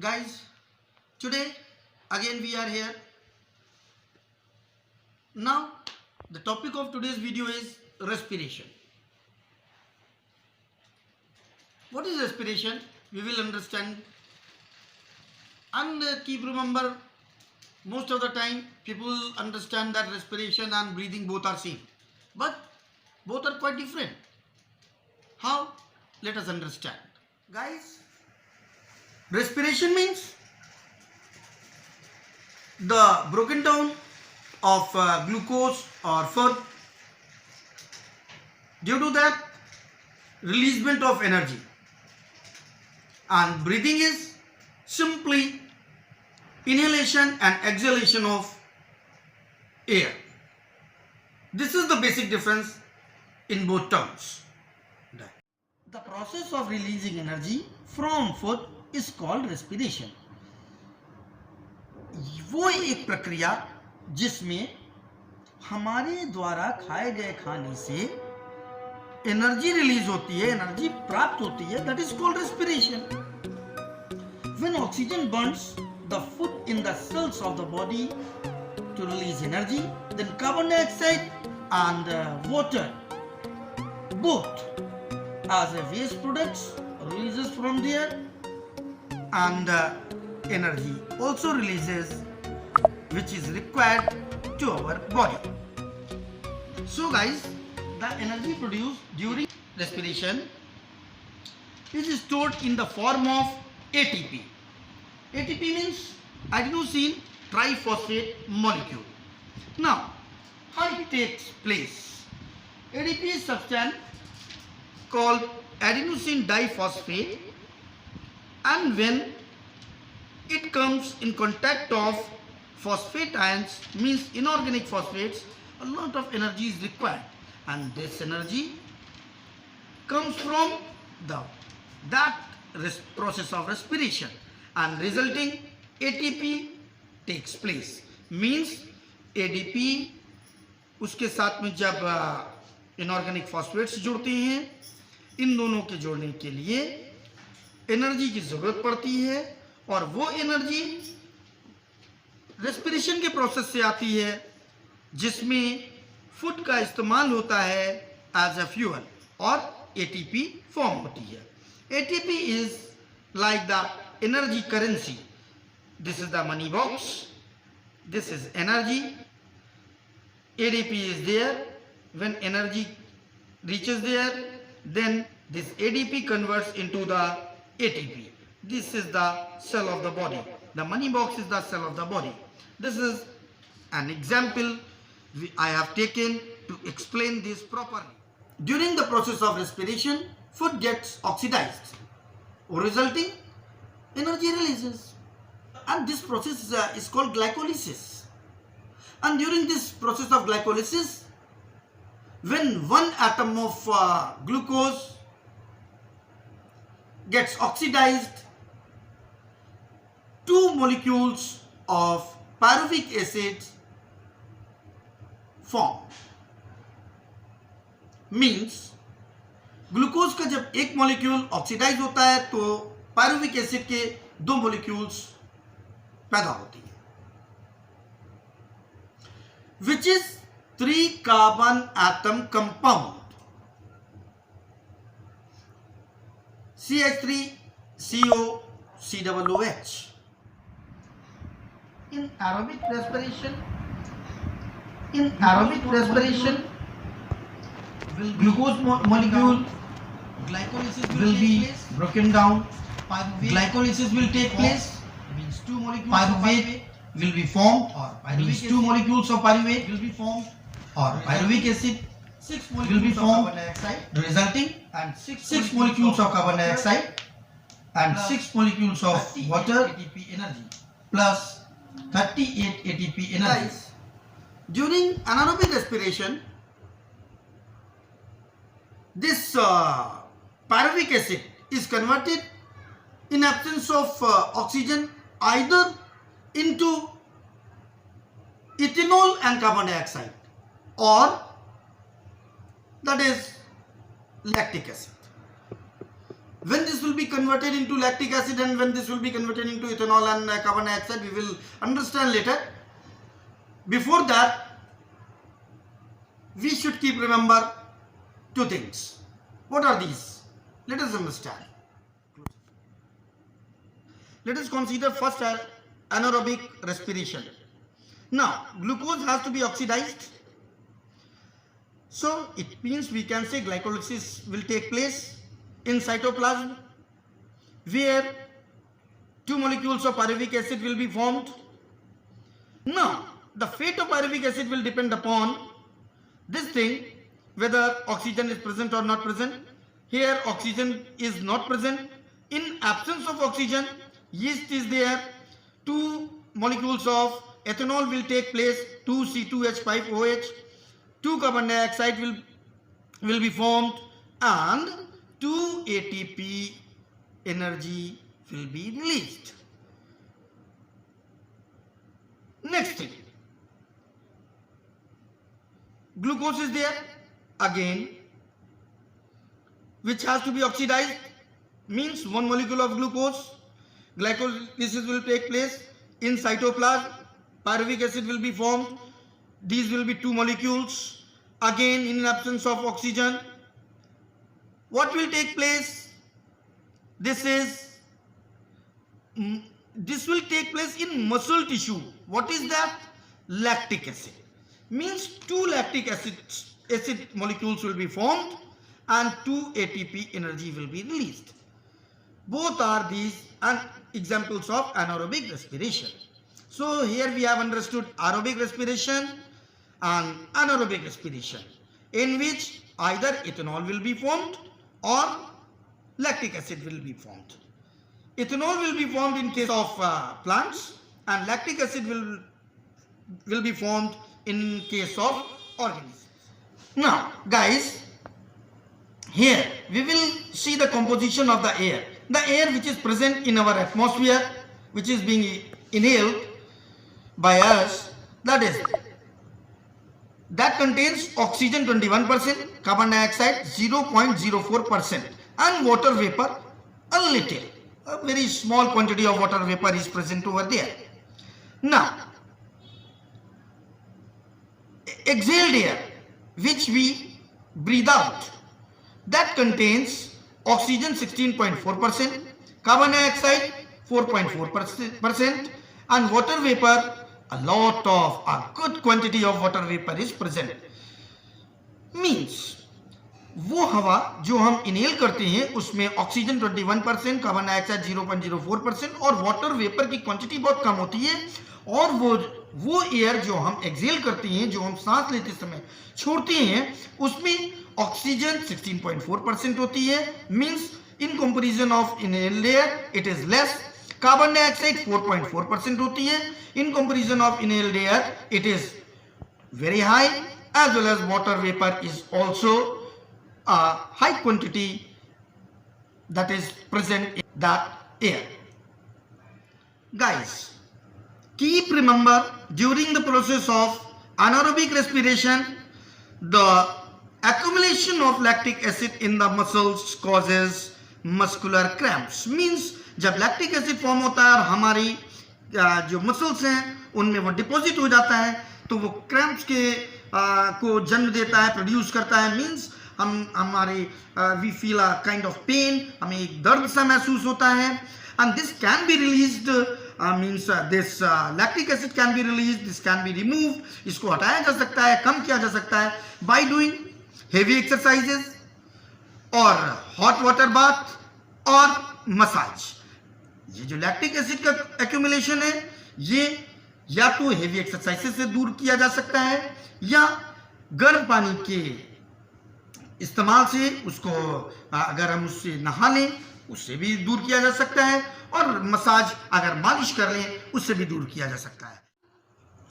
Guys, today again we are here. Now, the topic of today's video is respiration. What is respiration? We will understand, and keep remember, most of the time people understand that respiration and breathing both are same, but both are quite different. How? Let us understand. Guys, respiration means the broken down of glucose or food. Due to that, releasement of energy. And breathing is simply inhalation and exhalation of air. This is the basic difference in both terms. The process of releasing energy from food is called respiration. वो एक प्रक्रिया जिसमें हमारे द्वारा खाए गए खाने से एनर्जी रिलीज होती है, एनर्जी प्राप्त होती है, that is called respiration. When oxygen burns the food in the cells of the body to release energy, then carbon dioxide and water, both as a waste products, releases from there, and energy also releases, which is required to our body. So guys, the energy produced during respiration is stored in the form of ATP. ATP means adenosine triphosphate molecule. Now, how it takes place? ADP is substance called adenosine diphosphate, and when it comes in contact of phosphate ions, means inorganic phosphates, a lot of energy is required, and this energy comes from that process of respiration, and resulting ATP takes place. Means ADP उसके साथ में जब inorganic phosphates जुड़ते हैं, इन दोनों के जोड़ने के लिए एनर्जी की जरूरत पड़ती है, और वो एनर्जी रेस्पिरेशन के प्रोसेस से आती है, जिसमें फूड का इस्तेमाल होता है एज अ फ्यूल और एटीपी फॉर्म होती है. ATP is like the energy currency. This is the money box. This is energy. ADP is there. When energy reaches there, then this ADP converts into the ATP. This is the cell of the body. The money box is the cell of the body. This is an example I have taken to explain this properly. During the process of respiration, food gets oxidized, resulting energy releases. And this process is called glycolysis. And during this process of glycolysis, when one atom of glucose gets oxidized, two molecules of pyruvic acid form. Means glucose का जब एक molecule oxidise होता है तो pyruvic acid के दो molecules पैदा होती हैं, which is 3 carbon atom compound CH3COCOOH. In aerobic respiration, glucose molecule will be broken down. Glycolysis will take place. Means two molecules pyruvate will be formed, or means two molecules of pyruvate will be formed, or pyruvic acid will be formed, resulting and 6 molecules of carbon dioxide and 6 molecules of water ATP energy plus 38 ATP energy. During anaerobic respiration, this pyruvic acid is converted in absence of oxygen either into ethanol and carbon dioxide, or that is lactic acid. When this will be converted into lactic acid and when this will be converted into ethanol and carbon dioxide, we will understand later. Before that, we should keep remember two things. What are these? Let us understand. Let us consider first anaerobic respiration. Now, glucose has to be oxidized. So, it means we can say glycolysis will take place in cytoplasm, where two molecules of pyruvic acid will be formed. Now, the fate of pyruvic acid will depend upon this thing, whether oxygen is present or not present. Here, oxygen is not present. In absence of oxygen, yeast is there. Two molecules of ethanol will take place, 2C2H5OH. 2 carbon dioxide will be formed and 2 ATP energy will be released. Next thing, glucose is there again, which has to be oxidized, means one molecule of glucose. Glycolysis will take place in cytoplasm. Pyruvic acid will be formed. These will be two molecules. Again, in absence of oxygen, what will take place? This will take place in muscle tissue. What is that? Lactic acid. Means two lactic acid molecules will be formed and 2 ATP energy will be released. Both are these examples of anaerobic respiration. So here we have understood aerobic respiration and anaerobic respiration, in which either ethanol will be formed or lactic acid will be formed. Ethanol will be formed in case of plants and lactic acid will be formed in case of organisms. Now guys, here we will see the composition of the air. The air which is present in our atmosphere, which is being inhaled by us, that contains oxygen 21%, carbon dioxide 0.04% and water vapor a little. A very small quantity of water vapor is present over there. Now, exhaled air which we breathe out, that contains oxygen 16.4%, carbon dioxide 4.4% and water vapor, a good quantity of water vapor is present. Means वो हवा जो हम inhale करते हैं उसमें oxygen 21%, carbon dioxide 0.04% और water vapour की quantity बहुत कम होती है, और वो एयर जो हम एक्सहेल करते हैं, जो हम सांस लेते समय छोड़ते हैं, उसमें ऑक्सीजन 16.4% होती है. Means in comparison of inhaled air it is less. Carbon dioxide 4.4% होती है. In comparison of inhaled air it is very high, as well as water vapor is also a high quantity that is present in that air. Guys, keep remember, during the process of anaerobic respiration, the accumulation of lactic acid in the muscles causes muscular cramps. Means जब lactic acid form होता है और हमारी जो muscles हैं उनमें वो deposit हो जाता है, तो वो क्रैम्प्स को जन्म देता है, प्रोड्यूस करता है. मीन्स हमारे we feel a kind of pain, हमें एक दर्द सा महसूस होता है. And this can be released, means this lactic acid can be released, this can be removed. इसको हटाया जा सकता है, कम किया जा सकता है बाय डूइंग हेवी एक्सरसाइजेस और हॉट वाटर बाथ और मसाज. ये जो लैक्टिक एसिड का एक्यूमुलेशन है, ये या तो हेवी एक्सरसाइजेस से दूर किया जा सकता है या गर्म पानी के इस्तेमाल से, उसको अगर हम उससे नहा लें उससे भी दूर किया जा सकता है, और मसाज अगर मालिश कर लें उससे भी दूर किया जा सकता है.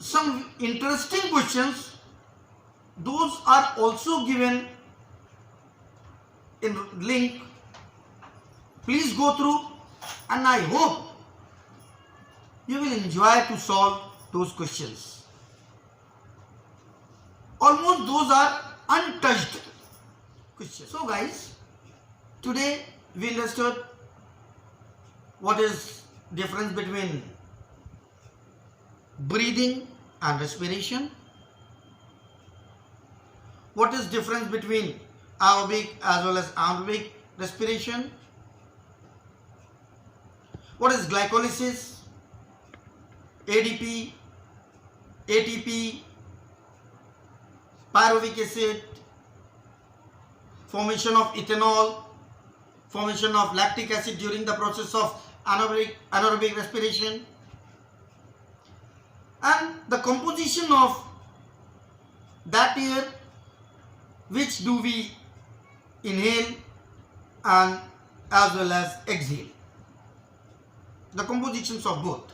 Some interesting questions, those are also given in link. Please go through and I hope you will enjoy to solve those questions. Almost those are untouched questions. So guys, today we understood what is difference between breathing and respiration. What is difference between aerobic as well as anaerobic respiration? What is glycolysis, ADP, ATP, pyruvic acid, formation of ethanol, formation of lactic acid during the process of anaerobic respiration, and the composition of that air which do we inhale and as well as exhale, the compositions of both.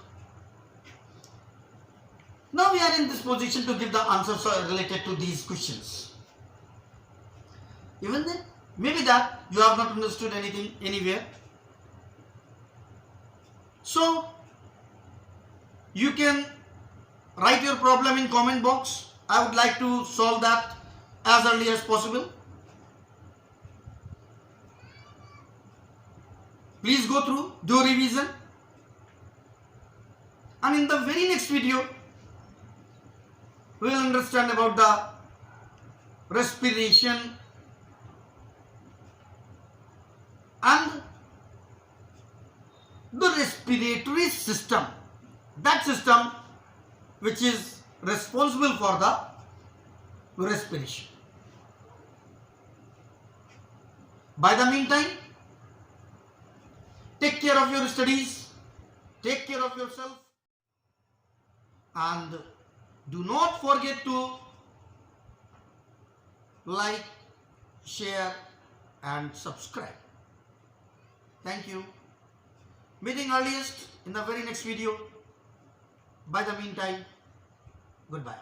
Now we are in this position to give the answers related to these questions. Even then, maybe that you have not understood anything anywhere. So you can write your problem in comment box. I would like to solve that as early as possible. Please go through, do revision, and in the very next video we will understand about the respiration and the respiratory system, that system which is responsible for the respiration. By the meantime, take care of your studies, take care of yourself, and do not forget to like, share and subscribe. Thank you. Meeting earliest in the very next video. By the meantime, goodbye.